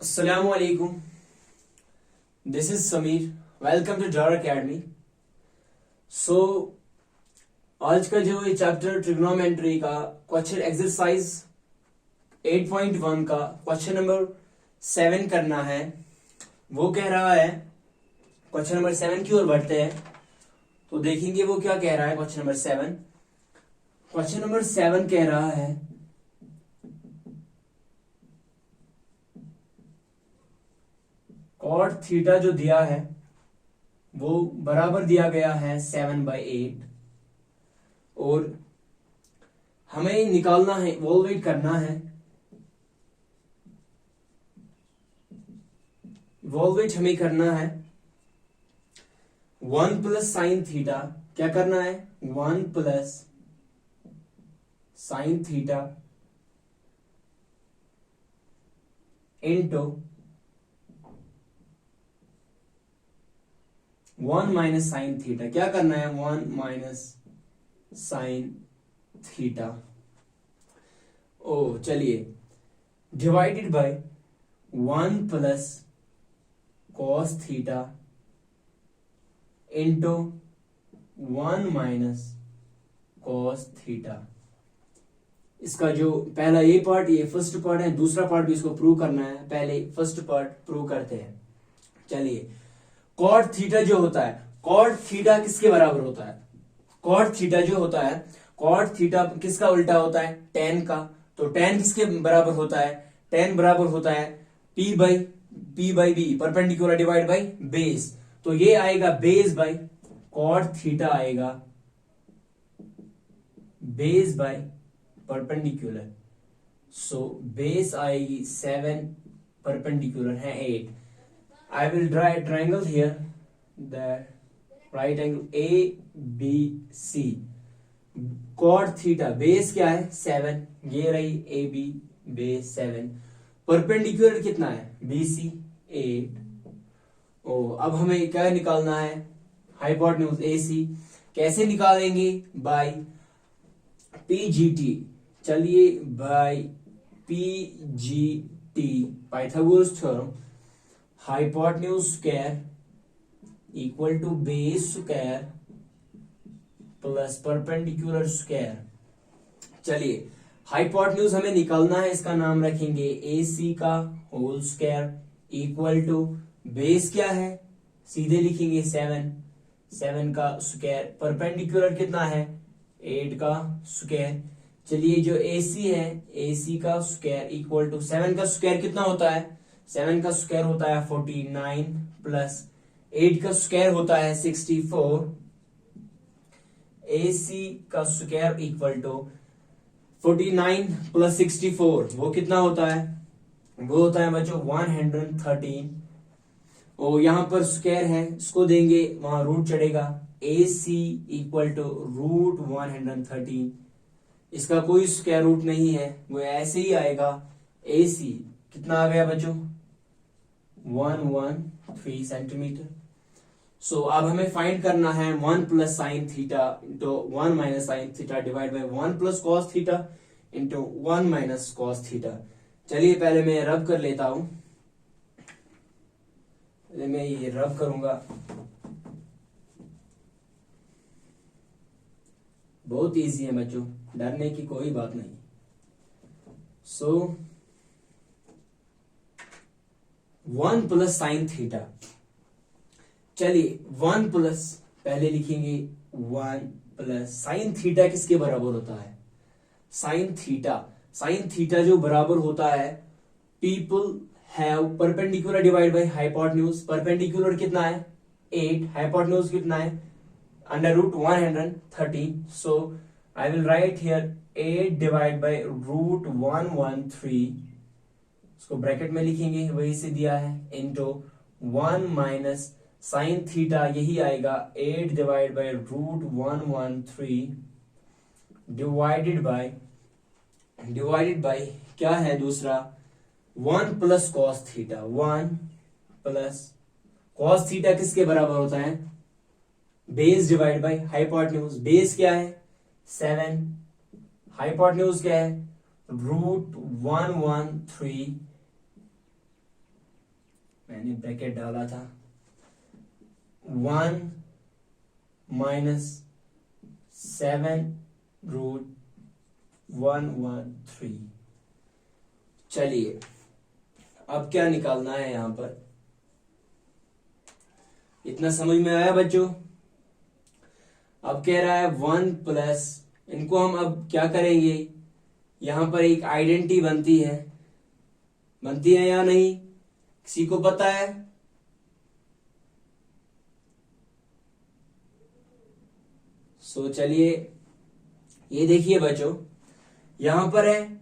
Assalamualaikum. This is Samir. Welcome to Jar Academy. So आज का जो ये चैप्टर ट्रिग्नोमेट्री का क्वेश्चन एक्सरसाइज 8.1 का क्वेश्चन नंबर 7 करना है। वो कह रहा है क्वेश्चन नंबर 7 की ओर बढ़ते हैं तो देखेंगे वो क्या कह रहा है। क्वेश्चन नंबर 7 कह रहा है कॉट थीटा जो दिया है वो बराबर दिया गया है 7/8 और हमें निकालना है, इवोल्वेट करना है। इवोल्वेट हमें करना है 1 प्लस साइन थीटा। क्या करना है? 1 plus sine theta into 1 minus sine theta. क्या करना है? 1 माइनस साइन थीटा। ओ चलिए, divided bye 1 plus cos theta into 1 minus cos theta. इसका जो पहला ये पार्ट, ये फर्स्ट पार्ट है, दूसरा पार्ट भी इसको प्रूव करना है। पहले फर्स्ट पार्ट प्रूव करते हैं। चलिए, कॉट थीटा जो होता है, कॉट थीटा किसके बराबर होता है? कॉट थीटा जो होता है, कॉट थीटा किसका उल्टा होता है? टेन का। तो टेन किसके बराबर होता है? टेन बराबर होता है p by b, perpendicular divide by base. तो ये आएगा बेस बाई कॉट थीटा आएगा base by perpendicular. So base आएगी 7, परपेंडिकुलर है 8। I will draw a triangle here, the right angle ABC. Cot theta base क्या है? 7। ये रही AB बेस 7। परपेंडिकुलर कितना है? BC 8। ओ अब हमें क्या निकालना है? Hypotenuse AC। कैसे निकालेंगे? By PGT। चलिए, by PGT, Pythagoras theorem. Hypotenuse square equal to base square plus perpendicular square. चलिए, हाइपोटेन्यूज हमें निकालना है, इसका नाम रखेंगे AC का whole square equal to base क्या है? सीधे लिखेंगे 7 का स्क्वायर, परपेंडिकुलर कितना है? 8 का स्क्वायर। चलिए, जो AC है, AC का स्क्वायर इक्वल टू 7 का स्क्वायर कितना होता है? 7 का स्क्वायर होता है 49 प्लस 8 का स्क्वायर होता है 64। AC का स्क्वायर इक्वल टू 49 प्लस 64, वो कितना होता है? वो होता है बच्चों 113। और यहां पर स्क्वायर है, इसको देंगे, वहां रूट चढ़ेगा। AC equal to root 113। इसका कोई स्क्वायर रूट नहीं है, वो ऐसे ही आएगा। AC कितना आ गया बच्चों? 113 सेंटीमीटर। सो अब हमें फाइंड करना है 1 plus sine theta into 1 minus sine theta divide by 1 plus cos theta into 1 minus cos theta. चलिए, पहले मैं रब कर लेता हूं। पहले मैं ये रब करूंगा। बहुत इजी है बच्चों, डरने की कोई बात नहीं। सो 1 प्लस साइन थीटा। चलिए, 1 प्लस, पहले लिखेंगे 1 प्लस साइन थीटा किसके बराबर होता है? साइन थीटा जो बराबर होता है, people have perpendicular divide by hypotenuse. Perpendicular कितना है? 8। हाइपोटेन्यूज कितना है? Under root 113। So I will write here 8 divide by root 113, इसको ब्रैकेट में लिखेंगे, वही से दिया है, इंटू 1 माइनस साइन थीटा, यही आएगा 8 divide by root 113 divided by क्या है दूसरा? 1 plus cos theta. 1 plus cos theta किसके बराबर होता है? Base divide by hypotenuse. Base क्या है? 7। हाइपोटेन्यूज क्या है? √113 मैंने ब्रैकेट डाला था, 1 माइनस 7√113। चलिए अब क्या निकालना है यहां पर, इतना समझ में आया बच्चों। अब कह रहा है 1 प्लस, इनको हम अब क्या करेंगे, यहां पर एक आइडेंटिटी बनती है या नहीं, किसी को पता है? चलिए ये देखिए बच्चों, यहां पर है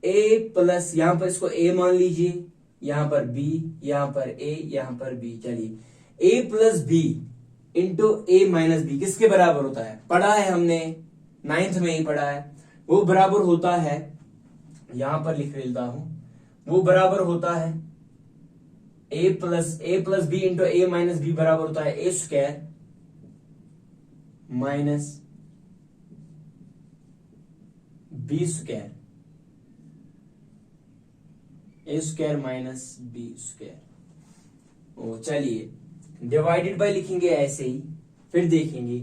a प्लस, यहां पर इसको a मान लीजिए, यहां पर b, यहां पर a, यहां पर b। चलिए a plus b into a minus b किसके बराबर होता है, पढ़ा है हमने, 9th में ही पढ़ा है। वो बराबर होता है, यहां पर लिख लेता हूं, वो बराबर होता है a plus b into a minus b बराबर होता है a square minus b square, a square minus b square. ओ चलिए डिवाइडेड बाय लिखेंगे ऐसे ही, फिर देखेंगे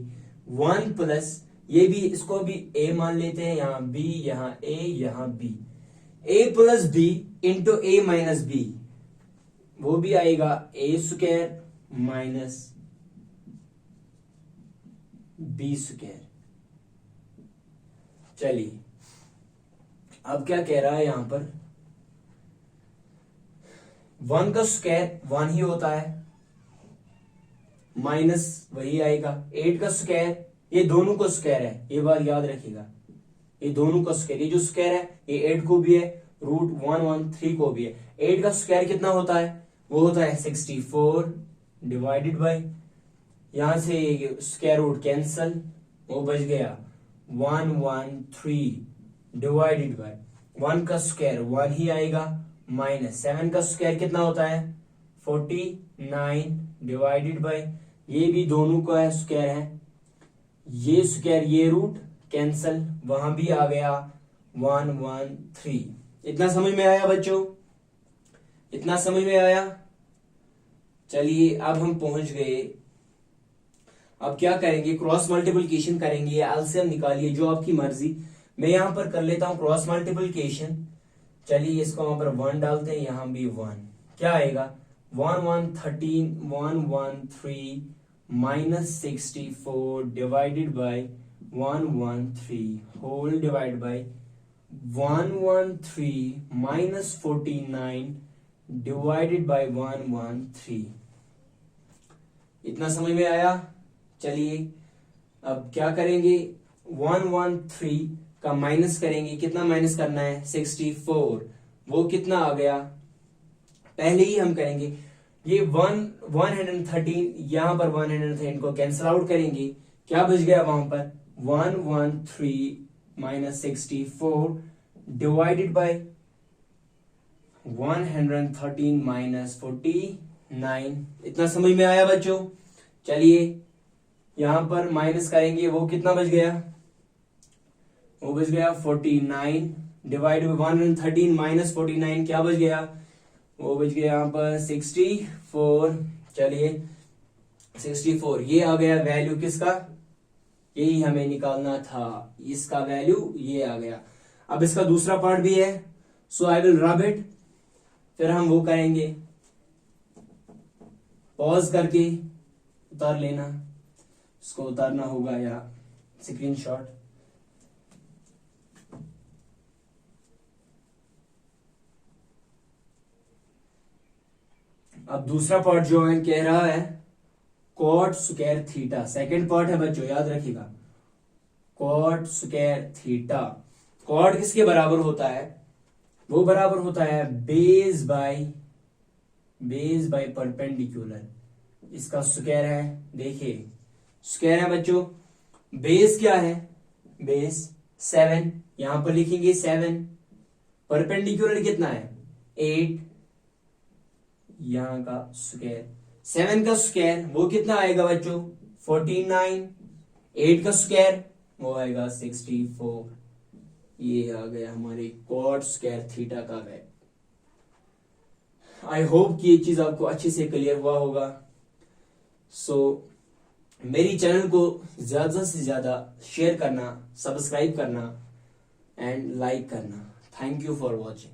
1 प्लस, ये भी, इसको भी a मान लेते हैं, यहां b, यहां a, यहां b, a plus b into a minus b, वो भी आएगा a square minus b square. चलिए अब क्या कह रहा है यहां पर, 1 का स्क्वायर 1 ही होता है, माइनस वही आएगा 8 का स्क्वायर, ये दोनों का स्क्वायर है, ये बात याद रखिएगा, ये दोनों का स्क्वायर, ये जो स्क्वायर है ये 8 को भी है, √113 को भी है। 8 का स्क्वायर कितना होता है, वो होता है 64 डिवाइडेड बाय, यहां से स्क्वायर रूट कैंसल, वो बच गया 113 डिवाइडेड बाय 1 का स्क्वायर 1 ही आएगा, माइनस 7 का स्क्वायर कितना होता है 49 डिवाइडेड बाय, ये भी दोनों का स्क्वायर है, ये स्क्वायर ये रूट कैंसल, वहां भी आ गया 113। इतना समझ में आया बच्चों, इतना समझ में आया। चलिए अब हम पहुंच गए, अब क्या करेंगे, क्रॉस मल्टीप्लिकेशन करेंगे या एलसीएम निकालिए, जो आपकी मर्जी। मैं यहां पर कर लेता हूं क्रॉस मल्टीप्लिकेशन। चलिए इसको वहां पर 1 डालते हैं, यहां भी 1, क्या आएगा 113 minus 64 divided by 113 whole divide by 113 minus 49 divided by 113। इतना समझ में आया। चलिए अब क्या करेंगे, 113 का माइनस करेंगे, कितना माइनस करना है 64, वो कितना आ गया, पहले ही हम करेंगे, ये 113 यहां पर 113 को कैंसिल आउट करेंगे, क्या बच गया वहां पर 113 माइनस 64 डिवाइडेड बाय 113 माइनस 49। इतना समझ में आया बच्चों। चलिए यहां पर माइनस करेंगे, वो कितना बच गया, वो बच गया 49 डिवाइड बाय 113 माइनस 49 क्या बच गया, वो बच गया यहां पर 64। चलिए 64 ये आ गया वैल्यू किसका, यही हमें निकालना था, इसका वैल्यू ये आ गया। अब इसका दूसरा पार्ट भी है, सो आई विल रब इट, फिर हम वो करेंगे, पॉज करके उतार लेना, इसको उतारना होगा या स्क्रीनशॉट। अब दूसरा पार्ट जो है कह रहा है cot square theta, second part है बच्चों, याद रखिएगा, कॉट स्क्वायर थीटा। कॉट किसके बराबर होता है, वो बराबर होता है बेस बाय परपेंडिकुलर, इसका स्क्वायर है, देखिए स्क्वायर है बच्चों, बेस क्या है, बेस 7, यहां पर लिखेंगे 7, परपेंडिकुलर कितना है 8, यहां का स्क्वायर 7 का स्क्वायर वो कितना आएगा बच्चों 49, 8 का स्क्वायर वो आएगा 64। ये आ गया हमारे कॉट स्क्वायर थीटा का वैल्यू। आई होप कि ये चीज आपको अच्छे से क्लियर हुआ होगा। सो मेरी चैनल को ज्यादा से ज्यादा शेयर करना, सब्सक्राइब करना एंड लाइक करना। Thank you for watching.